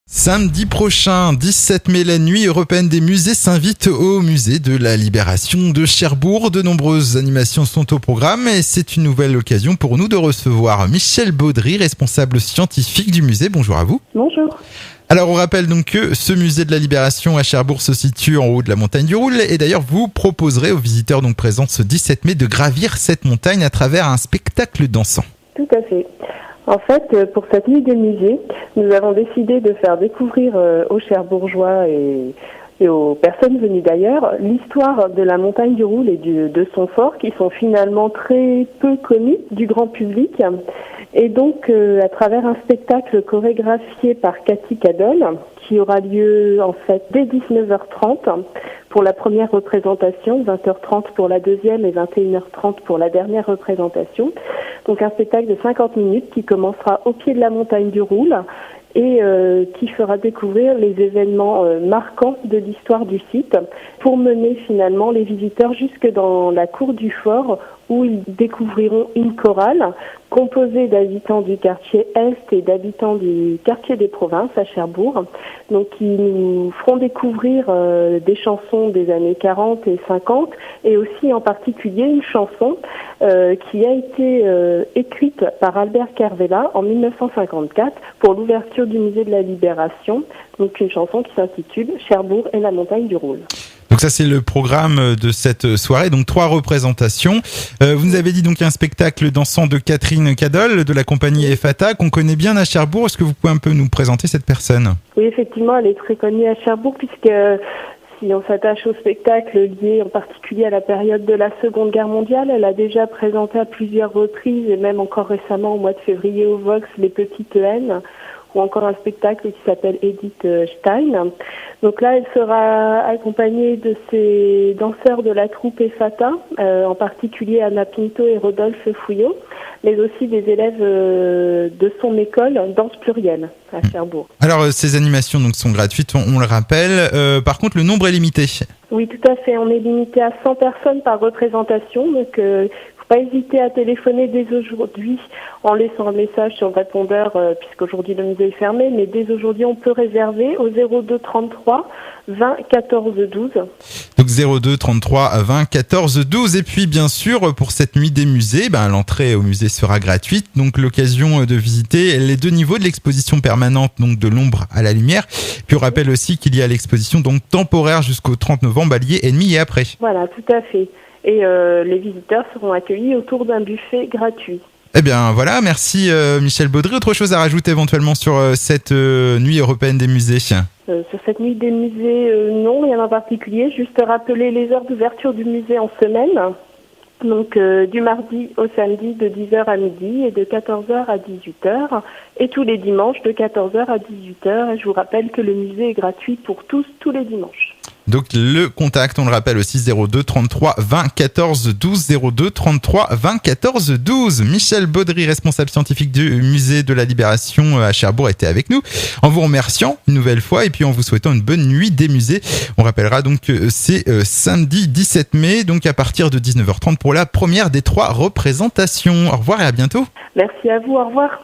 Samedi prochain, 17 mai, la nuit européenne des musées s'invite au musée de la Libération de Cherbourg. De nombreuses animations sont au programme et c'est une nouvelle occasion pour nous de recevoir Michèle Baudry, responsable scientifique du musée. Bonjour à vous. Bonjour. Alors on rappelle donc que ce musée de la Libération à Cherbourg se situe en haut de la montagne du Roule et d'ailleurs vous proposerez aux visiteurs donc présents ce 17 mai de gravir cette montagne à travers un spectacle dansant. Tout à fait. En fait, pour cette nuit des musées, nous avons décidé de faire découvrir aux Cherbourgeois et aux personnes venues d'ailleurs l'histoire de la montagne du Roule et de son fort qui sont finalement très peu connus du grand public. Et donc, à travers un spectacle chorégraphié par Cathy Cadol, qui aura lieu en fait dès 19h30 pour la première représentation, 20h30 pour la deuxième et 21h30 pour la dernière représentation. Donc un spectacle de 50 minutes qui commencera au pied de la montagne du Roule et qui fera découvrir les événements marquants de l'histoire du site pour mener finalement les visiteurs jusque dans la cour du fort où ils découvriront une chorale composée d'habitants du quartier Est et d'habitants du quartier des Provinces à Cherbourg. Donc ils nous feront découvrir des chansons des années 40 et 50 et aussi en particulier une chanson qui a été écrite par Albert Kervella en 1954 pour l'ouverture du musée de la Libération. Donc une chanson qui s'intitule Cherbourg et la montagne du Roule. Donc ça c'est le programme de cette soirée, donc 3 représentations. Vous nous avez dit donc un spectacle dansant de Catherine Cadol de la compagnie EFATA qu'on connaît bien à Cherbourg. Est-ce que vous pouvez un peu nous présenter cette personne ? Oui, effectivement, elle est très connue à Cherbourg puisque si on s'attache au spectacle lié en particulier à la période de la Seconde Guerre mondiale, elle a déjà présenté à plusieurs reprises et même encore récemment au mois de février au Vox Les Petites Haines ou encore un spectacle qui s'appelle Edith Stein. Donc là, elle sera accompagnée de ses danseurs de la troupe EFATA, en particulier Anna Pinto et Rodolphe Fouillot, mais aussi des élèves de son école Danse Plurielle à Cherbourg. Alors ces animations donc sont gratuites, on le rappelle. Par contre, le nombre est limité. Oui, tout à fait. On est limité à 100 personnes par représentation, donc pas hésiter à téléphoner dès aujourd'hui en laissant un message sur le répondeur puisqu'aujourd'hui le musée est fermé, mais dès aujourd'hui on peut réserver au 02 33 20 14 12. Donc 02 33 20 14 12 et puis bien sûr pour cette nuit des musées, l'entrée au musée sera gratuite, donc l'occasion de visiter les 2 niveaux de l'exposition permanente donc de l'ombre à la lumière. Puis on rappelle aussi qu'il y a l'exposition donc temporaire jusqu'au 30 novembre, Allier ennemi et après. Voilà, tout à fait. Et les visiteurs seront accueillis autour d'un buffet gratuit. Eh bien voilà, merci Michèle Baudry. Autre chose à rajouter éventuellement sur cette nuit européenne des musées ? Sur cette nuit des musées, non, rien en particulier. Juste rappeler les heures d'ouverture du musée en semaine. Donc du mardi au samedi de 10h à midi et de 14h à 18h. Et tous les dimanches de 14h à 18h. Et je vous rappelle que le musée est gratuit pour tous les dimanches. Donc le contact, on le rappelle aussi, 02 33 20 14 12, 02 33 20 14 12. Michèle Baudry, responsable scientifique du musée de la Libération à Cherbourg, était avec nous en vous remerciant une nouvelle fois et puis en vous souhaitant une bonne nuit des musées. On rappellera donc que c'est samedi 17 mai, donc à partir de 19h30 pour la première des 3 représentations. Au revoir et à bientôt. Merci à vous, au revoir.